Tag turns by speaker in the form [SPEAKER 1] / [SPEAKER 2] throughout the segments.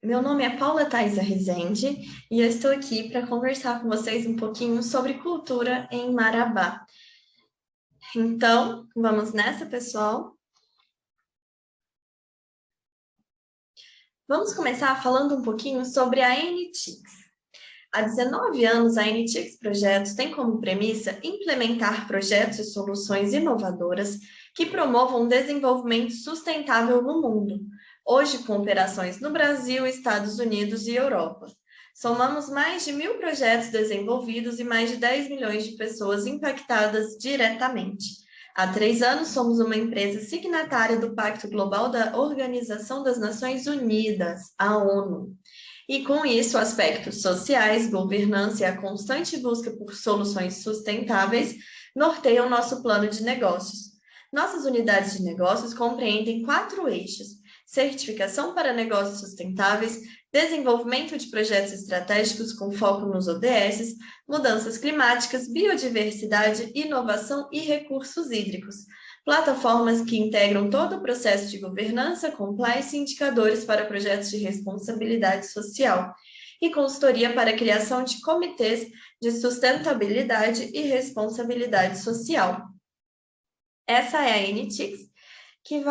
[SPEAKER 1] Meu nome é Paula Thaisa Rezende e eu estou aqui para conversar com vocês um pouquinho sobre cultura em Marabá. Então, vamos nessa, pessoal? Vamos começar falando um pouquinho sobre a NTICS. Há 19 anos, a NTICS Projetos tem como premissa implementar projetos e soluções inovadoras que promovam o desenvolvimento sustentável no mundo, hoje com operações no Brasil, Estados Unidos e Europa. Somamos mais de 1.000 projetos desenvolvidos e mais de 10 milhões de pessoas impactadas diretamente. Há 3 anos, somos uma empresa signatária do Pacto Global da Organização das Nações Unidas, a ONU. E com isso, aspectos sociais, governança e a constante busca por soluções sustentáveis norteiam nosso plano de negócios. Nossas unidades de negócios compreendem 4 eixos: certificação para negócios sustentáveis, desenvolvimento de projetos estratégicos com foco nos ODS, mudanças climáticas, biodiversidade, inovação e recursos hídricos. Plataformas que integram todo o processo de governança, compliance e indicadores para projetos de responsabilidade social. E consultoria para a criação de comitês de sustentabilidade e responsabilidade social. Essa é a NTICS, que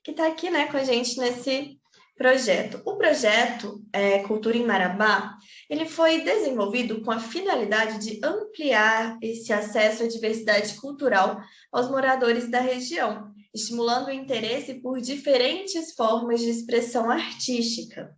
[SPEAKER 1] está aqui, né, com a gente nesse projeto. O projeto Cultura em Marabá, ele foi desenvolvido com a finalidade de ampliar esse acesso à diversidade cultural aos moradores da região, estimulando o interesse por diferentes formas de expressão artística.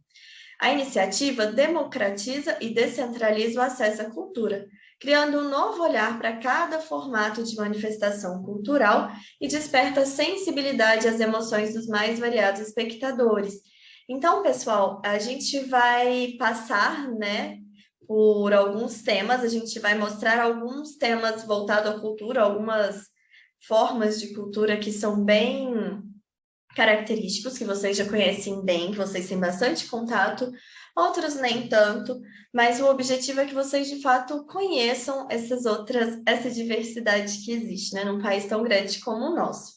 [SPEAKER 1] A iniciativa democratiza e descentraliza o acesso à cultura, criando um novo olhar para cada formato de manifestação cultural e desperta sensibilidade às emoções dos mais variados espectadores. Então, pessoal, a gente vai passar, né, por alguns temas, a gente vai mostrar alguns temas voltados à cultura, algumas formas de cultura que são bem característicos, que vocês já conhecem bem, que vocês têm bastante contato, outros nem tanto, mas o objetivo é que vocês, de fato, conheçam essa diversidade que existe, né, num país tão grande como o nosso.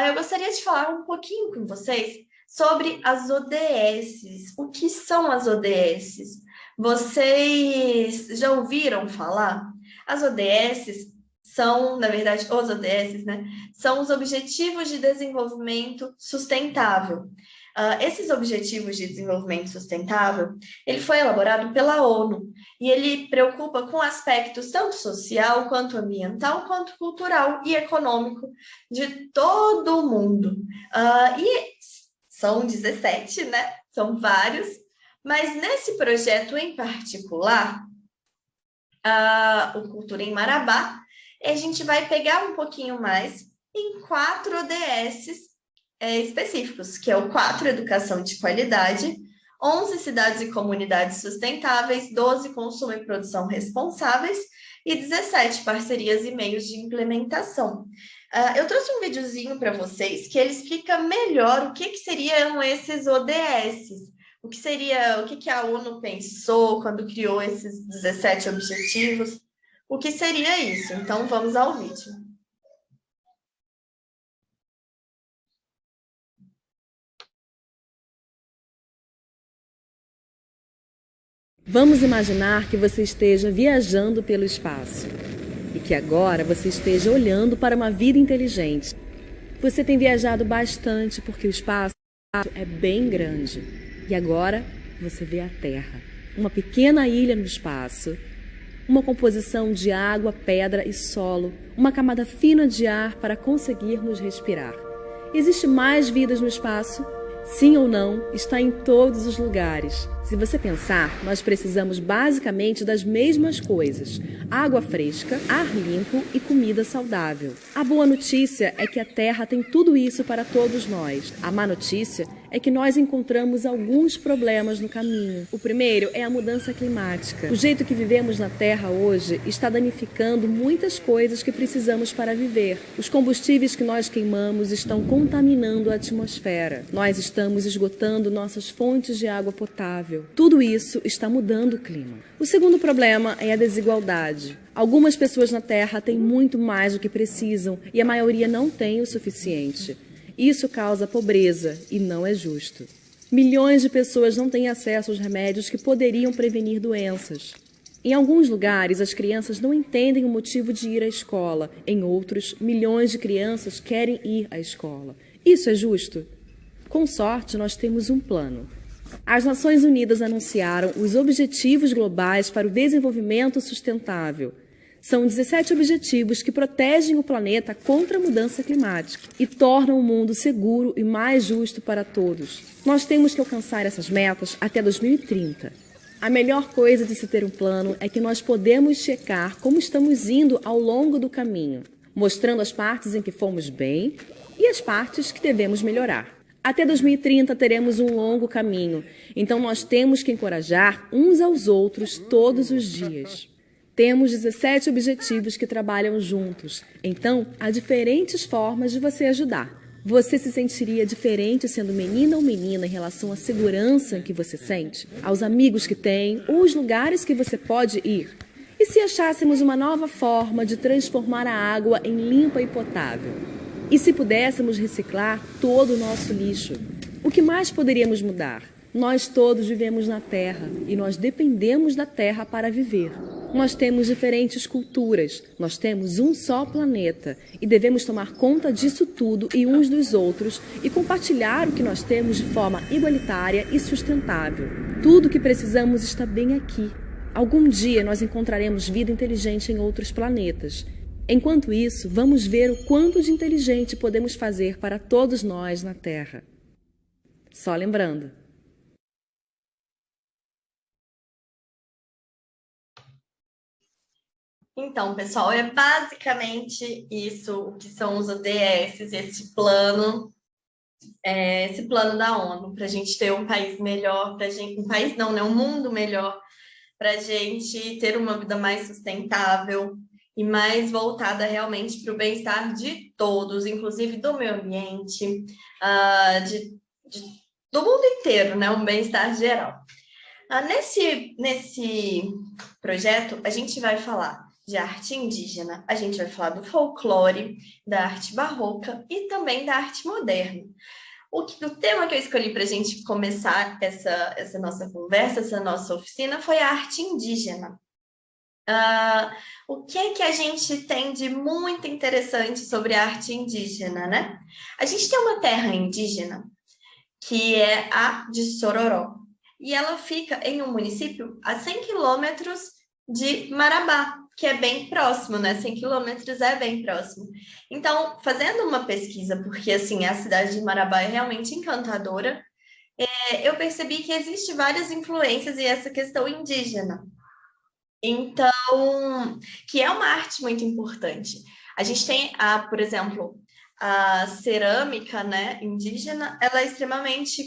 [SPEAKER 1] Eu gostaria de falar um pouquinho com vocês sobre as ODS. O que são as ODS? Vocês já ouviram falar? As ODS são, na verdade, os ODS, né? São os Objetivos de Desenvolvimento Sustentável. Esses Objetivos de Desenvolvimento Sustentável, ele foi elaborado pela ONU e ele preocupa com aspectos tanto social, quanto ambiental, quanto cultural e econômico de todo o mundo. E são 17, né? São vários, mas nesse projeto em particular, o Cultura em Marabá, a gente vai pegar um pouquinho mais em 4 ODS específicos, que é o 4, Educação de Qualidade, 11, Cidades e Comunidades Sustentáveis, 12, Consumo e Produção Responsáveis e 17, Parcerias e Meios de Implementação. Eu trouxe um videozinho para vocês que ele explica melhor o que seriam esses ODS, o que a ONU pensou quando criou esses 17 objetivos, o que seria isso. Então, vamos ao vídeo.
[SPEAKER 2] Vamos imaginar que você esteja viajando pelo espaço e que agora você esteja olhando para uma vida inteligente. Você tem viajado bastante porque o espaço é bem grande e agora você vê a Terra, uma pequena ilha no espaço, uma composição de água, pedra e solo, uma camada fina de ar para conseguirmos respirar. Existe mais vidas no espaço? Sim ou não, está em todos os lugares. Se você pensar, nós precisamos basicamente das mesmas coisas: água fresca, ar limpo e comida saudável. A boa notícia é que a Terra tem tudo isso para todos nós. A má notícia é que nós encontramos alguns problemas no caminho. O primeiro é a mudança climática. O jeito que vivemos na Terra hoje está danificando muitas coisas que precisamos para viver. Os combustíveis que nós queimamos estão contaminando a atmosfera. Nós estamos esgotando nossas fontes de água potável. Tudo isso está mudando o clima. O segundo problema é a desigualdade. Algumas pessoas na Terra têm muito mais do que precisam e a maioria não tem o suficiente. Isso causa pobreza e não é justo. Milhões de pessoas não têm acesso aos remédios que poderiam prevenir doenças. Em alguns lugares, as crianças não entendem o motivo de ir à escola. Em outros, milhões de crianças querem ir à escola. Isso é justo? Com sorte, nós temos um plano. As Nações Unidas anunciaram os Objetivos Globais para o Desenvolvimento Sustentável. São 17 objetivos que protegem o planeta contra a mudança climática e tornam o mundo seguro e mais justo para todos. Nós temos que alcançar essas metas até 2030. A melhor coisa de se ter um plano é que nós podemos checar como estamos indo ao longo do caminho, mostrando as partes em que fomos bem e as partes que devemos melhorar. Até 2030 teremos um longo caminho, então nós temos que encorajar uns aos outros todos os dias. Temos 17 objetivos que trabalham juntos, então há diferentes formas de você ajudar. Você se sentiria diferente sendo menina ou menina em relação à segurança que você sente, aos amigos que tem ou os lugares que você pode ir? E se achássemos uma nova forma de transformar a água em limpa e potável? E se pudéssemos reciclar todo o nosso lixo? O que mais poderíamos mudar? Nós todos vivemos na Terra e nós dependemos da Terra para viver. Nós temos diferentes culturas, nós temos um só planeta e devemos tomar conta disso tudo e uns dos outros e compartilhar o que nós temos de forma igualitária e sustentável. Tudo o que precisamos está bem aqui. Algum dia nós encontraremos vida inteligente em outros planetas. Enquanto isso, vamos ver o quanto de inteligente podemos fazer para todos nós na Terra. Só lembrando.
[SPEAKER 1] Então, pessoal, é basicamente isso, o que são os ODS, esse plano da ONU, para a gente ter um país melhor, um país não, né? Um mundo melhor, para a gente ter uma vida mais sustentável e mais voltada realmente para o bem-estar de todos, inclusive do meio ambiente, do mundo inteiro, né? Um bem-estar geral. Nesse projeto, a gente vai falar de arte indígena, a gente vai falar do folclore, da arte barroca e também da arte moderna. O tema que eu escolhi para a gente começar essa nossa conversa, essa nossa oficina, foi a arte indígena. O que a gente tem de muito interessante sobre a arte indígena, né? A gente tem uma terra indígena, que é a de Sororó, e ela fica em um município a 100 quilômetros de Marabá, que é bem próximo, né? 100 quilômetros é bem próximo. Então, fazendo uma pesquisa, porque assim, a cidade de Marabá é realmente encantadora, eu percebi que existe várias influências e essa questão indígena. Então, que é uma arte muito importante. A gente tem, por exemplo, a cerâmica, né, indígena, ela é extremamente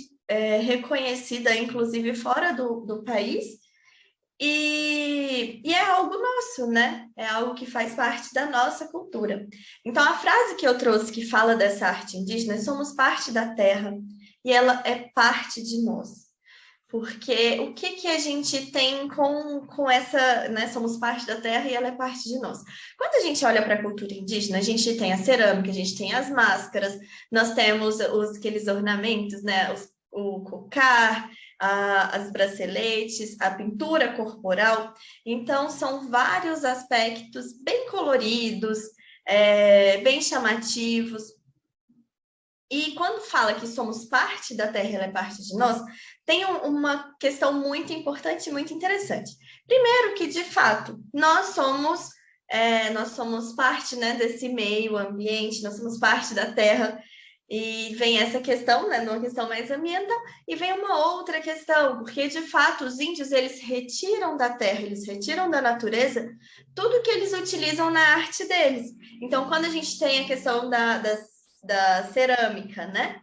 [SPEAKER 1] reconhecida, inclusive fora do país, e é algo nosso, né? É algo que faz parte da nossa cultura. Então, a frase que eu trouxe que fala dessa arte indígena é: somos parte da terra e ela é parte de nós. Porque o que a gente tem com essa, né? Somos parte da terra e ela é parte de nós. Quando a gente olha para a cultura indígena, a gente tem a cerâmica, a gente tem as máscaras, nós temos aqueles ornamentos, né? O cocar, as braceletes, a pintura corporal. Então, são vários aspectos bem coloridos, bem chamativos. E quando fala que somos parte da Terra, ela é parte de nós, tem uma questão muito importante e muito interessante. Primeiro que, de fato, nós somos parte, né, desse meio ambiente, nós somos parte da Terra. E vem essa questão, né, numa questão mais ambiental, e vem uma outra questão, porque, de fato, os índios, eles retiram da terra, eles retiram da natureza tudo que eles utilizam na arte deles. Então, quando a gente tem a questão da cerâmica, né,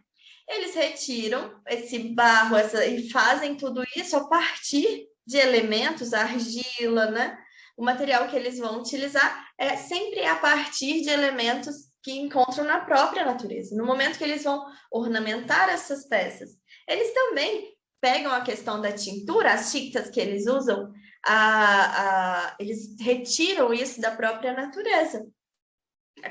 [SPEAKER 1] eles retiram esse barro e fazem tudo isso a partir de elementos, a argila, né, o material que eles vão utilizar é sempre a partir de elementos que encontram na própria natureza. No momento que eles vão ornamentar essas peças, eles também pegam a questão da tintura, as tintas que eles usam, eles retiram isso da própria natureza.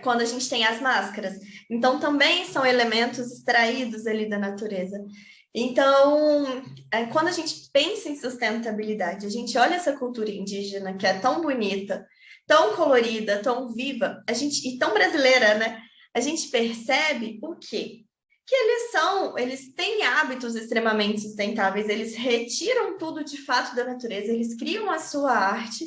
[SPEAKER 1] Quando a gente tem as máscaras. Então, também são elementos extraídos ali da natureza. Então, quando a gente pensa em sustentabilidade, a gente olha essa cultura indígena que é tão bonita, tão colorida, tão viva, e tão brasileira, né? A gente percebe o quê? Que eles têm hábitos extremamente sustentáveis, eles retiram tudo de fato da natureza, eles criam a sua arte,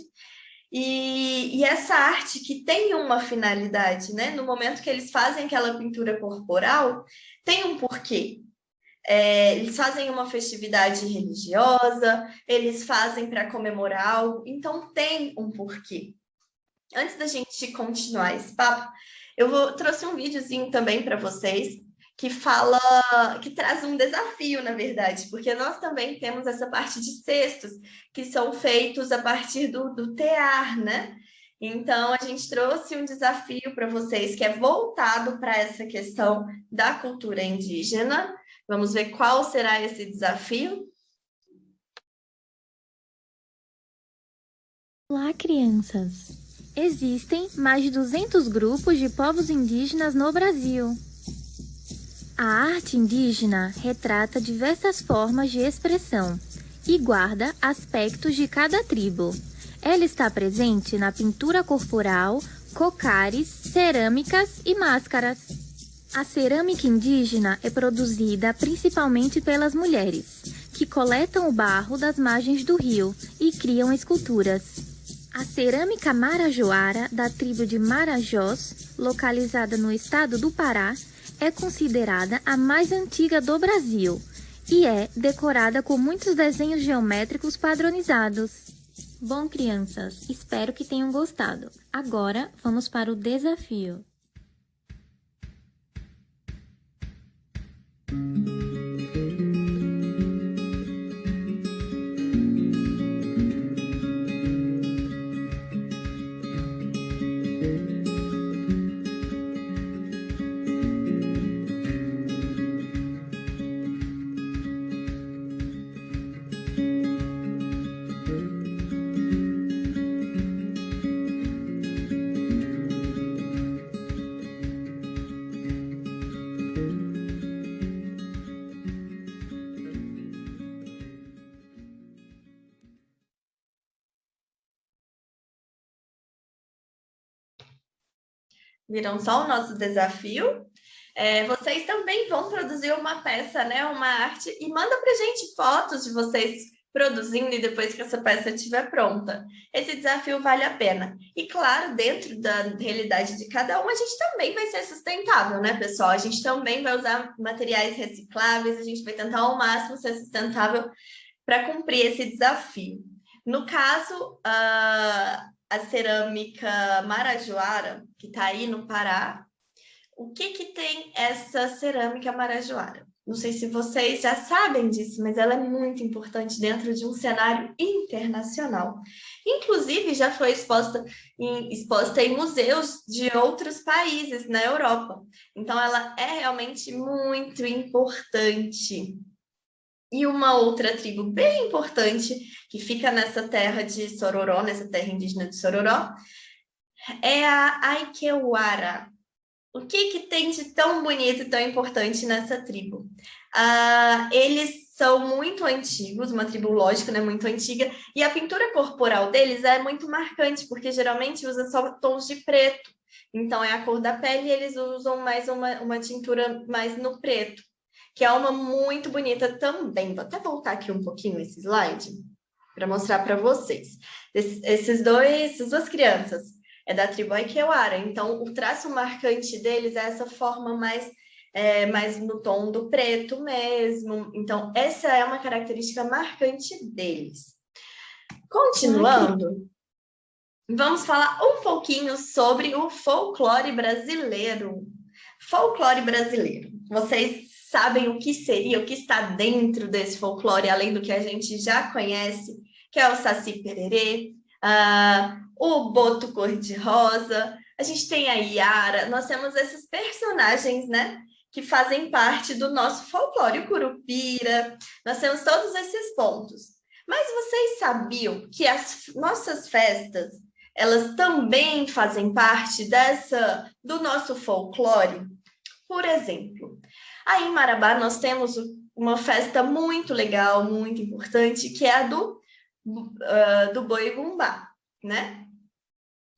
[SPEAKER 1] e essa arte que tem uma finalidade, né? No momento que eles fazem aquela pintura corporal, tem um porquê. Eles fazem uma festividade religiosa, eles fazem para comemorar algo, então tem um porquê. Antes da gente continuar esse papo, trouxe um videozinho também para vocês que traz um desafio, na verdade, porque nós também temos essa parte de cestos que são feitos a partir do tear, né? Então, a gente trouxe um desafio para vocês que é voltado para essa questão da cultura indígena. Vamos ver qual será esse desafio.
[SPEAKER 3] Olá, crianças! Existem mais de 200 grupos de povos indígenas no Brasil. A arte indígena retrata diversas formas de expressão e guarda aspectos de cada tribo. Ela está presente na pintura corporal, cocares, cerâmicas e máscaras. A cerâmica indígena é produzida principalmente pelas mulheres, que coletam o barro das margens do rio e criam esculturas. A cerâmica marajoara, da tribo de Marajós, localizada no estado do Pará, é considerada a mais antiga do Brasil e é decorada com muitos desenhos geométricos padronizados. Bom, crianças, espero que tenham gostado. Agora, vamos para o desafio.
[SPEAKER 1] Viram só o nosso desafio? Vocês também vão produzir uma peça, né? Uma arte, e manda para a gente fotos de vocês produzindo e depois que essa peça estiver pronta. Esse desafio vale a pena. E claro, dentro da realidade de cada um, a gente também vai ser sustentável, né, pessoal? A gente também vai usar materiais recicláveis, a gente vai tentar ao máximo ser sustentável para cumprir esse desafio. No caso, a cerâmica marajoara, que está aí no Pará, o que tem essa cerâmica marajoara? Não sei se vocês já sabem disso, mas ela é muito importante dentro de um cenário internacional. Inclusive, já foi exposta em museus de outros países na Europa. Então, ela é realmente muito importante. E uma outra tribo bem importante, que fica nessa terra de Sororó, nessa terra indígena de Sororó, é a Aikeuara. O que tem de tão bonito e tão importante nessa tribo? Eles são muito antigos, uma tribo, lógico, né, muito antiga, e a pintura corporal deles é muito marcante, porque geralmente usa só tons de preto. Então, é a cor da pele e eles usam mais uma tintura mais no preto, que é uma muito bonita também. Vou até voltar aqui um pouquinho esse slide para mostrar para vocês. Essas duas crianças é da tribo Aikeuara, então o traço marcante deles é essa forma mais no tom do preto mesmo. Então, essa é uma característica marcante deles. Continuando, vamos falar um pouquinho sobre o folclore brasileiro. Folclore brasileiro. Vocês sabem o que seria, o que está dentro desse folclore, além do que a gente já conhece, que é o Saci Pererê, o Boto Cor-de-Rosa, a gente tem a Iara, nós temos esses personagens, né, que fazem parte do nosso folclore, o Curupira, nós temos todos esses pontos. Mas vocês sabiam que as nossas festas, elas também fazem parte do nosso folclore? Por exemplo, aí em Marabá nós temos uma festa muito legal, muito importante, que é a do Boi Bumbá, né?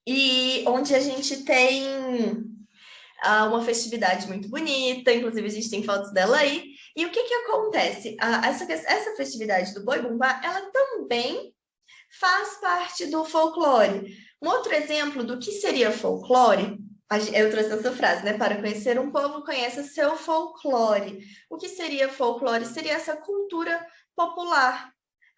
[SPEAKER 1] E onde a gente tem uma festividade muito bonita, inclusive a gente tem fotos dela aí. E o que que acontece? Essa festividade do Boi Bumbá, ela também faz parte do folclore. Um outro exemplo do que seria folclore, eu trouxe essa frase, né? Para conhecer um povo, conheça seu folclore. O que seria folclore? Seria essa cultura popular,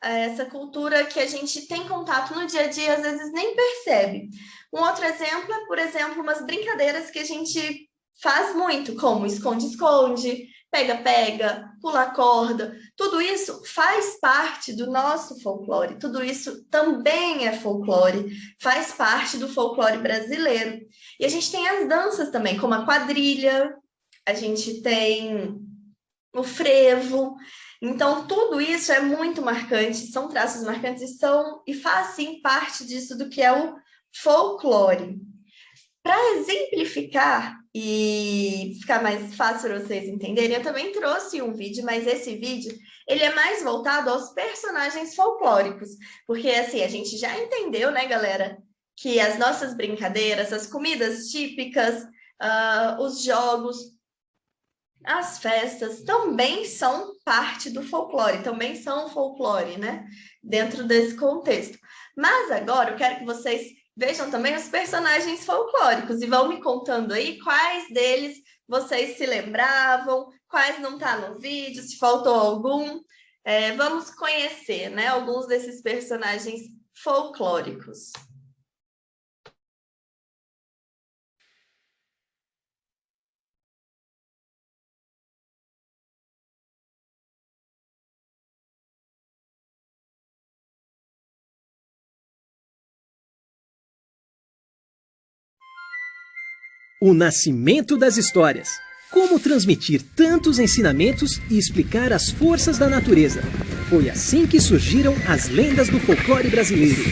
[SPEAKER 1] essa cultura que a gente tem contato no dia a dia, às vezes nem percebe. Um outro exemplo é, por exemplo, umas brincadeiras que a gente faz muito, como esconde-esconde, pega-pega, pular corda. Tudo isso faz parte do nosso folclore, tudo isso também é folclore, faz parte do folclore brasileiro. E a gente tem as danças também, como a quadrilha, a gente tem o frevo. Então, tudo isso é muito marcante, são traços marcantes e faz, sim, parte disso do que é o folclore. Para exemplificar e ficar mais fácil para vocês entenderem, eu também trouxe um vídeo, mas esse vídeo ele é mais voltado aos personagens folclóricos, porque assim, a gente já entendeu, né, galera, que as nossas brincadeiras, as comidas típicas, os jogos, as festas também são parte do folclore, também são folclore, né, dentro desse contexto. Mas agora eu quero que vocês vejam também os personagens folclóricos e vão me contando aí quais deles vocês se lembravam, quais não tá no vídeo, se faltou algum. Vamos conhecer, né, alguns desses personagens folclóricos.
[SPEAKER 4] O nascimento das histórias. Como transmitir tantos ensinamentos e explicar as forças da natureza. Foi assim que surgiram as lendas do folclore brasileiro.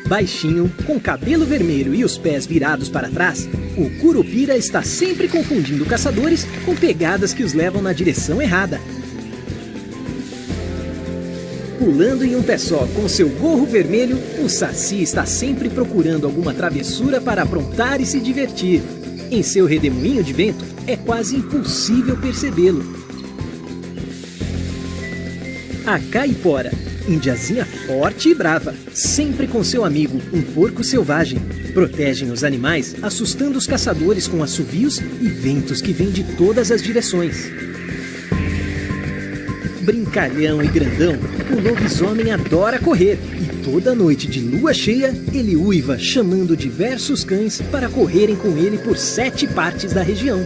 [SPEAKER 4] Baixinho, com cabelo vermelho e os pés virados para trás, o Curupira está sempre confundindo caçadores com pegadas que os levam na direção errada. Pulando em um pé só com seu gorro vermelho, o Saci está sempre procurando alguma travessura para aprontar e se divertir. Em seu redemoinho de vento, é quase impossível percebê-lo. A Caipora, indiazinha forte e brava, sempre com seu amigo, um porco selvagem. Protegem os animais, assustando os caçadores com assovios e ventos que vêm de todas as direções. Brincalhão e grandão, o lobisomem adora correr e toda noite de lua cheia ele uiva chamando diversos cães para correrem com ele por 7 partes da região.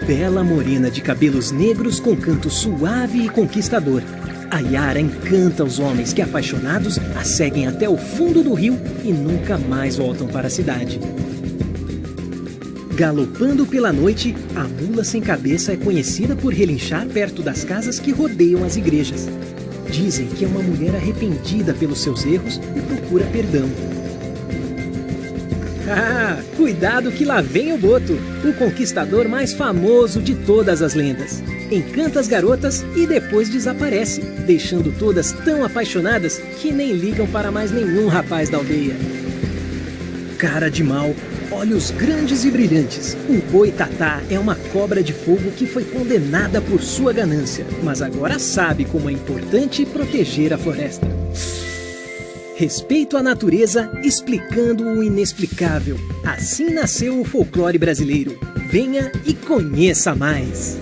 [SPEAKER 4] Bela morena de cabelos negros com canto suave e conquistador, a Yara encanta os homens que apaixonados a seguem até o fundo do rio e nunca mais voltam para a cidade. Galopando pela noite, a mula sem cabeça é conhecida por relinchar perto das casas que rodeiam as igrejas. Dizem que é uma mulher arrependida pelos seus erros e procura perdão. Ah, cuidado que lá vem o Boto, o conquistador mais famoso de todas as lendas. Encanta as garotas e depois desaparece, deixando todas tão apaixonadas que nem ligam para mais nenhum rapaz da aldeia. Cara de mal, olhos grandes e brilhantes. O Boitatá é uma cobra de fogo que foi condenada por sua ganância, mas agora sabe como é importante proteger a floresta. Respeito à natureza, explicando o inexplicável. Assim nasceu o folclore brasileiro. Venha e conheça mais!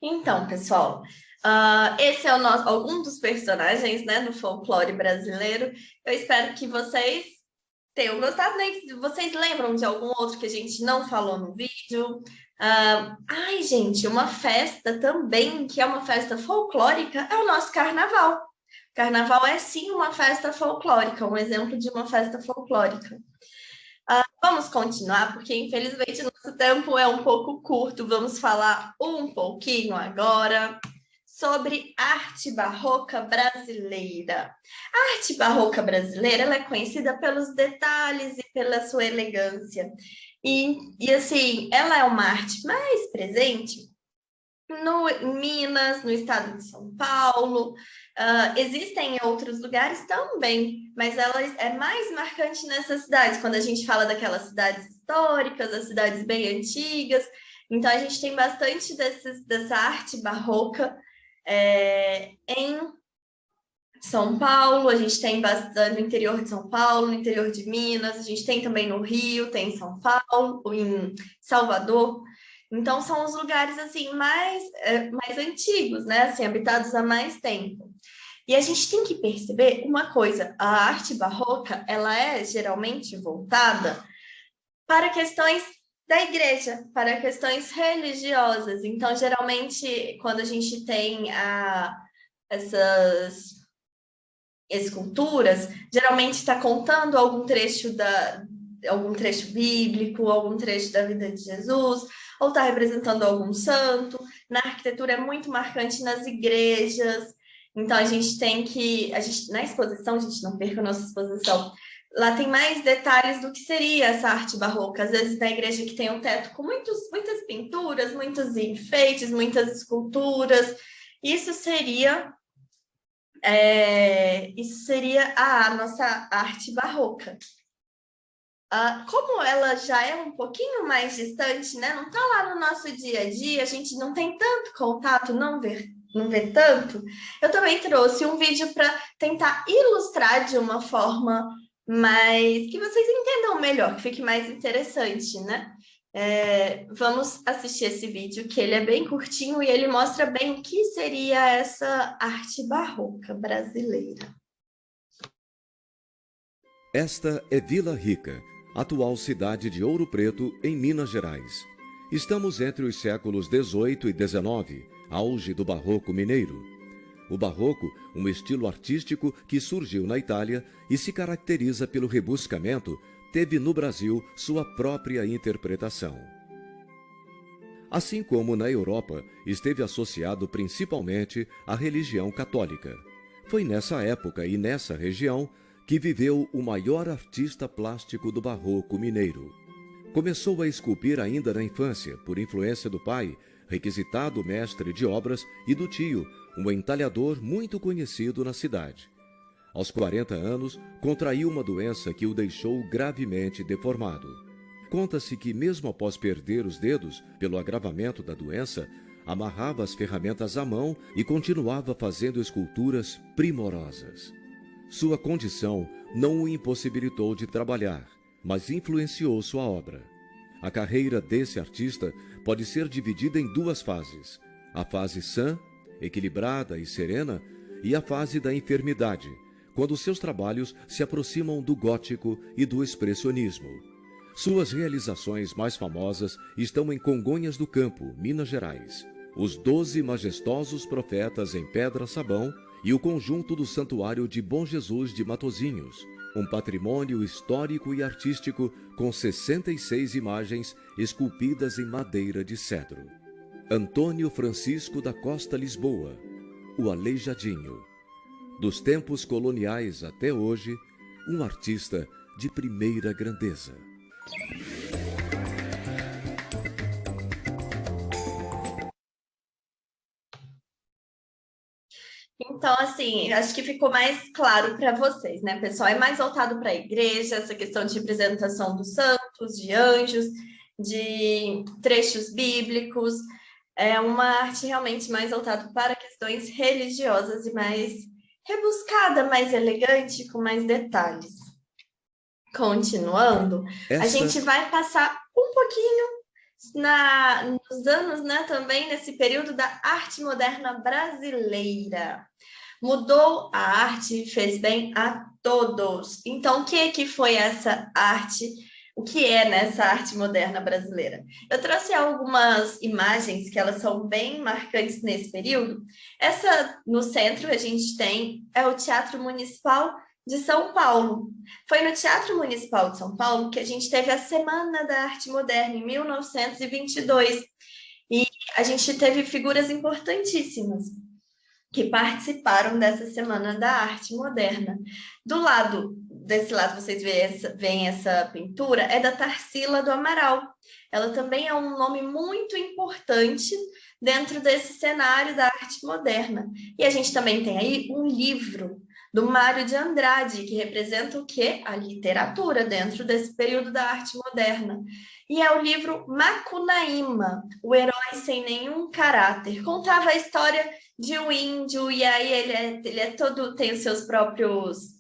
[SPEAKER 1] Então, pessoal, esse é algum dos personagens, né, do folclore brasileiro. Eu espero que vocês tenham gostado, né? Vocês lembram de algum outro que a gente não falou no vídeo? Ai, gente, uma festa também, que é uma festa folclórica, é o nosso carnaval. Carnaval é, sim, uma festa folclórica, um exemplo de uma festa folclórica. Vamos continuar, porque infelizmente nosso tempo é um pouco curto. Vamos falar um pouquinho agora sobre arte barroca brasileira. A arte barroca brasileira ela é conhecida pelos detalhes e pela sua elegância. E assim, ela é uma arte mais presente em Minas, no estado de São Paulo. Existem em outros lugares também, mas ela é mais marcante nessas cidades, quando a gente fala daquelas cidades históricas, as cidades bem antigas. Então, a gente tem bastante dessa arte barroca em São Paulo, a gente tem bastante no interior de São Paulo, no interior de Minas, a gente tem também no Rio, tem em São Paulo, em Salvador. Então, são os lugares assim mais antigos, né? Assim, habitados há mais tempo. E a gente tem que perceber uma coisa: a arte barroca ela é geralmente voltada para questões da igreja, para questões religiosas. Então, geralmente, quando a gente tem essas esculturas, geralmente está contando algum trecho bíblico, algum trecho da vida de Jesus, ou está representando algum santo. Na arquitetura é muito marcante nas igrejas. Então, a gente tem que... na exposição, gente, não perca a nossa exposição, lá tem mais detalhes do que seria essa arte barroca. Às vezes, na igreja que tem um teto com muitas pinturas, muitos enfeites, muitas esculturas. Isso seria a nossa arte barroca. Como ela já é um pouquinho mais distante, né? Não está lá no nosso dia a dia, a gente não tem tanto contato, não vê tanto. Eu também trouxe um vídeo para tentar ilustrar de uma forma mais que vocês entendam melhor, que fique mais interessante, né? Vamos assistir esse vídeo, que ele é bem curtinho e ele mostra bem o que seria essa arte barroca brasileira.
[SPEAKER 5] Esta é Vila Rica, atual cidade de Ouro Preto, em Minas Gerais. Estamos entre os séculos XVIII e XIX, auge do Barroco mineiro. O Barroco, um estilo artístico que surgiu na Itália e se caracteriza pelo rebuscamento, teve no Brasil sua própria interpretação. Assim como na Europa, esteve associado principalmente à religião católica. Foi nessa época e nessa região que viveu o maior artista plástico do Barroco mineiro. Começou a esculpir ainda na infância, por influência do pai, requisitado mestre de obras, e do tio, um entalhador muito conhecido na cidade. Aos 40 anos, contraiu uma doença que o deixou gravemente deformado. Conta-se que, mesmo após perder os dedos pelo agravamento da doença, amarrava as ferramentas à mão e continuava fazendo esculturas primorosas. Sua condição não o impossibilitou de trabalhar, mas influenciou sua obra. A carreira desse artista pode ser dividida em duas fases: a fase sã, equilibrada e serena, e a fase da enfermidade, quando seus trabalhos se aproximam do gótico e do expressionismo. Suas realizações mais famosas estão em Congonhas do Campo, Minas Gerais. Os 12 majestosos profetas em pedra-sabão e o conjunto do Santuário de Bom Jesus de Matozinhos, um patrimônio histórico e artístico com 66 imagens esculpidas em madeira de cedro. Antônio Francisco da Costa Lisboa, o Aleijadinho. Dos tempos coloniais até hoje, um artista de primeira grandeza.
[SPEAKER 1] Então, assim, acho que ficou mais claro para vocês, né, pessoal? É mais voltado para a igreja, essa questão de representação dos santos, de anjos, de trechos bíblicos. É uma arte realmente mais voltada para questões religiosas e mais rebuscada, mais elegante, com mais detalhes. Continuando, a gente vai passar um pouquinho nos anos, né, também nesse período da arte moderna brasileira. Mudou a arte e fez bem a todos. Então, o que foi essa arte? O que é nessa arte moderna brasileira? Eu trouxe algumas imagens que elas são bem marcantes nesse período. Essa, no centro, a gente tem o Teatro Municipal de São Paulo. Foi no Teatro Municipal de São Paulo que a gente teve a Semana da Arte Moderna, em 1922. E a gente teve figuras importantíssimas. que participaram dessa Semana da Arte Moderna. Desse lado, vocês veem essa pintura, é da Tarsila do Amaral. Ela também é um nome muito importante dentro desse cenário da arte moderna. E a gente também tem aí um livro do Mário de Andrade, que representa o quê? A literatura dentro desse período da arte moderna. E é o livro Macunaíma, o herói sem nenhum caráter. Contava a história de um índio, e aí ele é todo, tem os suas próprias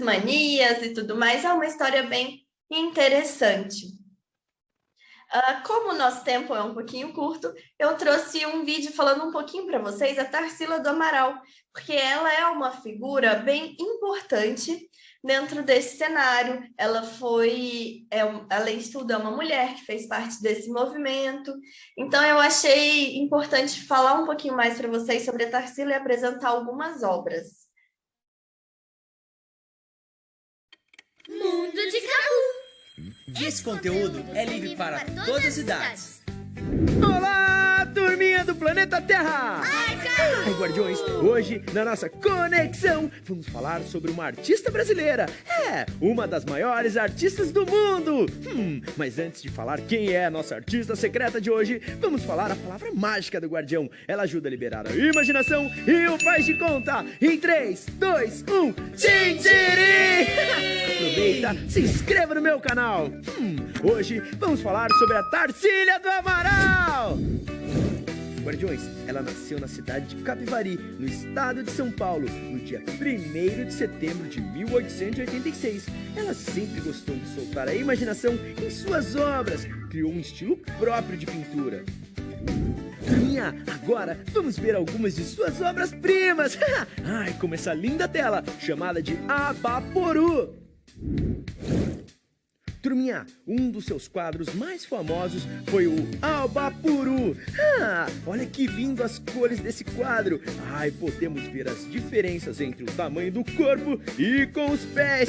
[SPEAKER 1] manias e tudo mais. É uma história bem interessante. Como o nosso tempo é um pouquinho curto, eu trouxe um vídeo falando um pouquinho para vocês a Tarsila do Amaral, porque ela é uma figura bem importante dentro desse cenário. Ela além de tudo, é uma mulher que fez parte desse movimento. Então, eu achei importante falar um pouquinho mais para vocês sobre a Tarsila e apresentar algumas obras.
[SPEAKER 6] Mundo de Cabu.
[SPEAKER 7] Esse conteúdo é livre para todas as idades.
[SPEAKER 8] Olá, turminha do planeta Terra! Ai, guardiões, hoje na nossa conexão vamos falar sobre uma artista brasileira. Uma das maiores artistas do mundo. Mas antes de falar quem é a nossa artista secreta de hoje, vamos falar a palavra mágica do guardião. Ela ajuda a liberar a imaginação e o faz de conta. Em 3, 2, 1, Tintiri! Aproveita, se inscreva no meu canal. Hoje vamos falar sobre a Tarsila do Amaral. Guardiões, ela nasceu na cidade de Capivari, no estado de São Paulo, no dia 1º de setembro de 1886. Ela sempre gostou de soltar a imaginação em suas obras, criou um estilo próprio de pintura. Turminha, agora vamos ver algumas de suas obras-primas. Ai, como essa linda tela, chamada de Abaporu. Turminha, um dos seus quadros mais famosos foi o Abapuru. Olha que lindo as cores desse quadro. Ai, podemos ver as diferenças entre o tamanho do corpo e com os pés.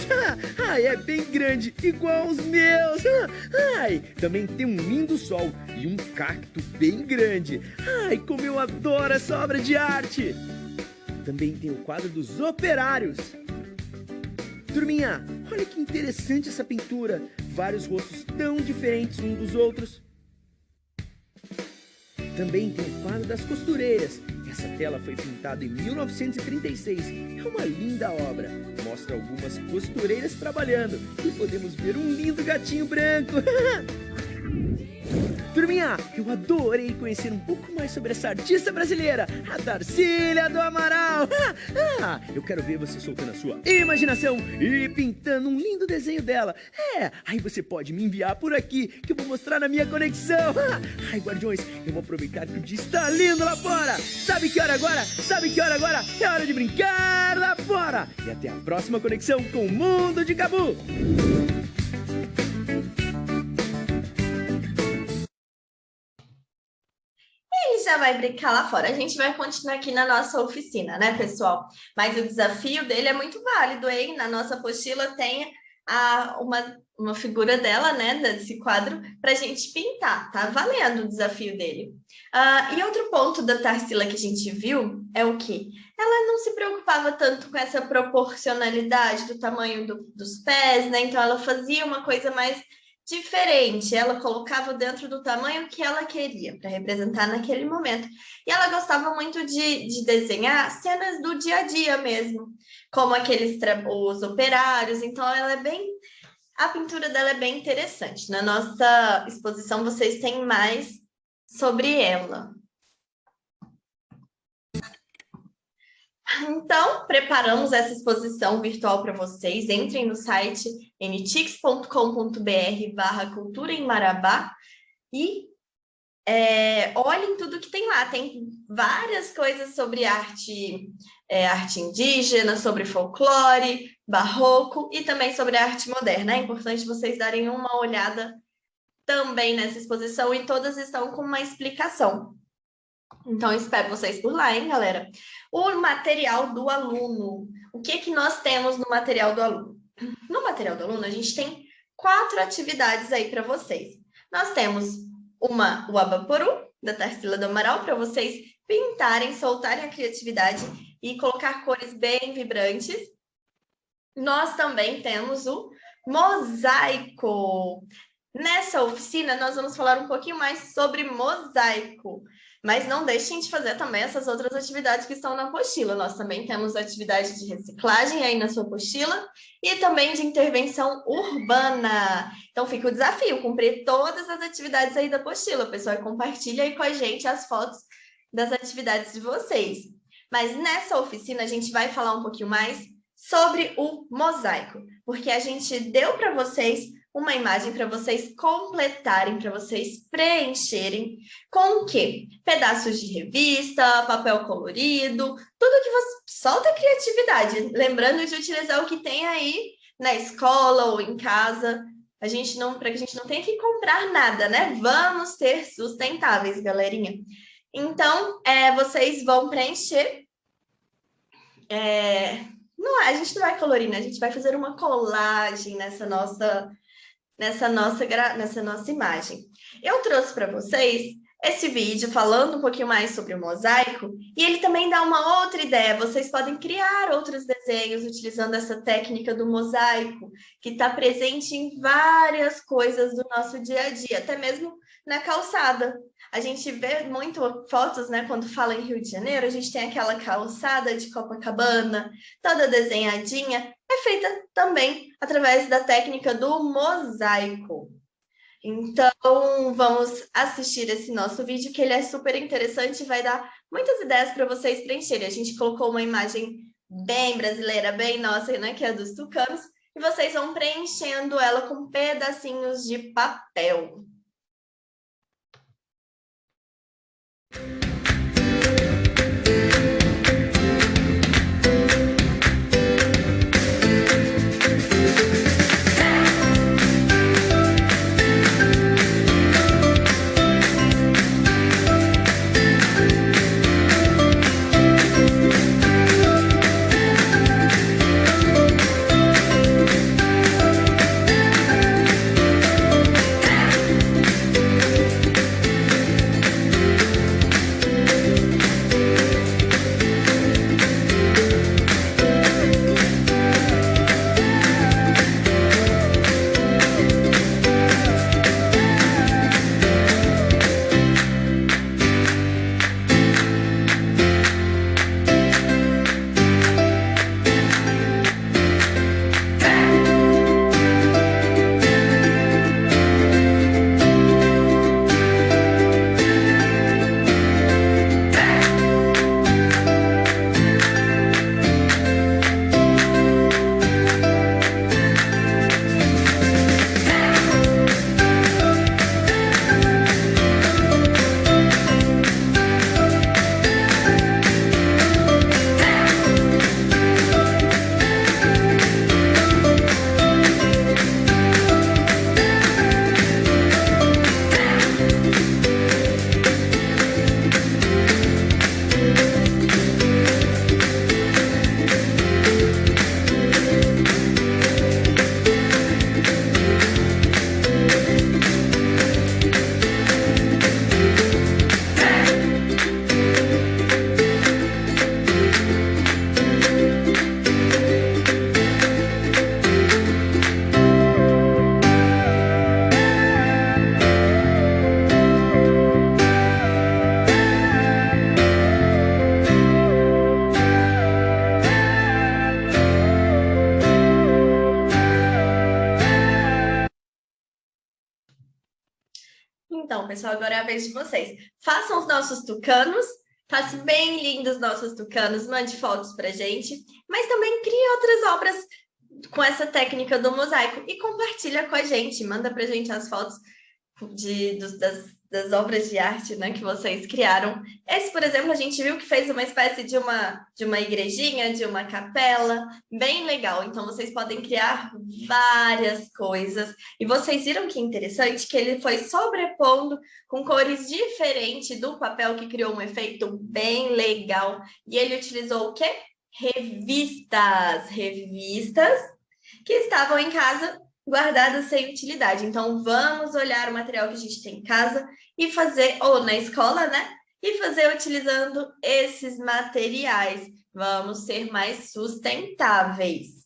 [SPEAKER 8] Ai, é bem grande, igual os meus. Ai, também tem um lindo sol e um cacto bem grande. Ai, como eu adoro essa obra de arte. Também tem o quadro dos operários. Turminha, olha que interessante essa pintura. Vários rostos tão diferentes uns dos outros. Também tem o quadro das costureiras. Essa tela foi pintada em 1936. É uma linda obra. Mostra algumas costureiras trabalhando. E podemos ver um lindo gatinho branco. Turminha, eu adorei conhecer um pouco mais sobre essa artista brasileira, a Tarsila do Amaral. Eu quero ver você soltando a sua imaginação e pintando um lindo desenho dela. Aí você pode me enviar por aqui, que eu vou mostrar na minha conexão. Ai, guardiões, eu vou aproveitar que o dia está lindo lá fora. Sabe que hora agora? É hora de brincar lá fora. E até a próxima conexão com o Mundo de Cabu.
[SPEAKER 1] Ele já vai brincar lá fora. A gente vai continuar aqui na nossa oficina, né, pessoal? Mas o desafio dele é muito válido, hein? Na nossa apostila tem uma figura dela, né, desse quadro, para a gente pintar. Tá valendo o desafio dele. E outro ponto da Tarsila que a gente viu é o quê? Ela não se preocupava tanto com essa proporcionalidade do tamanho dos pés, né? Então, ela fazia uma coisa mais diferente, ela colocava dentro do tamanho que ela queria para representar naquele momento. E ela gostava muito de desenhar cenas do dia a dia mesmo, como os operários. Então a pintura dela é bem interessante. Na nossa exposição vocês têm mais sobre ela. Então, preparamos essa exposição virtual para vocês. Entrem no site ntix.com.br/cultura em Marabá e olhem tudo que tem lá. Tem várias coisas sobre arte indígena, sobre folclore, barroco e também sobre a arte moderna. É importante vocês darem uma olhada também nessa exposição e todas estão com uma explicação. Então, espero vocês por lá, hein, galera? O material do aluno. O que nós temos no material do aluno? No material do aluno, a gente tem 4 atividades aí para vocês. Nós temos o Abaporu, da Tarsila do Amaral para vocês pintarem, soltarem a criatividade e colocar cores bem vibrantes. Nós também temos o mosaico. Nessa oficina, nós vamos falar um pouquinho mais sobre mosaico, mas não deixem de fazer também essas outras atividades que estão na apostila. Nós também temos atividade de reciclagem aí na sua apostila e também de intervenção urbana. Então fica o desafio, cumprir todas as atividades aí da apostila, pessoal, e compartilha aí com a gente as fotos das atividades de vocês. Mas nessa oficina a gente vai falar um pouquinho mais sobre o mosaico, porque a gente deu para vocês uma imagem para vocês completarem, para vocês preencherem com o quê? Pedaços de revista, papel colorido, tudo que você... Solta a criatividade, lembrando de utilizar o que tem aí na escola ou em casa, para que a gente não tenha que comprar nada, né? Vamos ser sustentáveis, galerinha. Então, vocês vão preencher... a gente não vai colorir, né? A gente vai fazer uma colagem nessa nossa imagem. Eu trouxe para vocês esse vídeo falando um pouquinho mais sobre o mosaico e ele também dá uma outra ideia. Vocês podem criar outros desenhos utilizando essa técnica do mosaico, que está presente em várias coisas do nosso dia a dia, até mesmo na calçada. A gente vê muito fotos, né? Quando fala em Rio de Janeiro, a gente tem aquela calçada de Copacabana, toda desenhadinha, é feita também através da técnica do mosaico. Então, vamos assistir esse nosso vídeo, que ele é super interessante e vai dar muitas ideias para vocês preencherem. A gente colocou uma imagem bem brasileira, bem nossa, né? Que é dos tucanos, e vocês vão preenchendo ela com pedacinhos de papel. Então, pessoal, agora é a vez de vocês. Façam os nossos tucanos, façam bem lindos os nossos tucanos, mande fotos pra gente, mas também crie outras obras com essa técnica do mosaico e compartilha com a gente, manda pra gente as fotos das obras de arte, né, que vocês criaram. Esse, por exemplo, a gente viu que fez uma espécie de uma igrejinha, de uma capela, bem legal. Então, vocês podem criar várias coisas. E vocês viram que interessante que ele foi sobrepondo com cores diferentes do papel, que criou um efeito bem legal. E ele utilizou o quê? Revistas que estavam em casa guardado sem utilidade. Então, vamos olhar o material que a gente tem em casa e fazer, ou na escola, né? E fazer utilizando esses materiais. Vamos ser mais sustentáveis.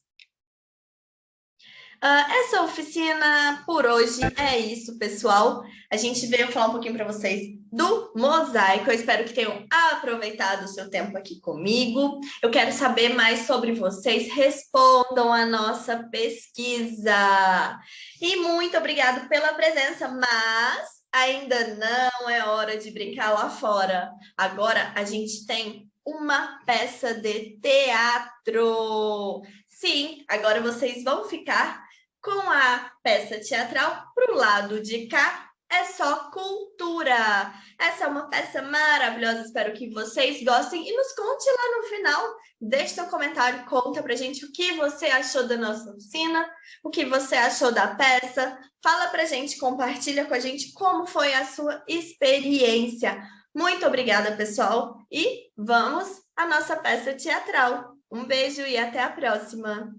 [SPEAKER 1] Essa oficina por hoje é isso, pessoal. A gente veio falar um pouquinho para vocês do mosaico. Eu espero que tenham aproveitado o seu tempo aqui comigo. Eu quero saber mais sobre vocês. Respondam a nossa pesquisa. E muito obrigado pela presença, mas ainda não é hora de brincar lá fora. Agora a gente tem uma peça de teatro. Sim, agora vocês vão ficar com a peça teatral para o lado de cá. É só cultura. Essa é uma peça maravilhosa, espero que vocês gostem e nos conte lá no final. Deixe seu comentário, conta pra gente o que você achou da nossa oficina, o que você achou da peça. Fala pra gente, compartilha com a gente como foi a sua experiência. Muito obrigada, pessoal, e vamos à nossa peça teatral. Um beijo e até a próxima!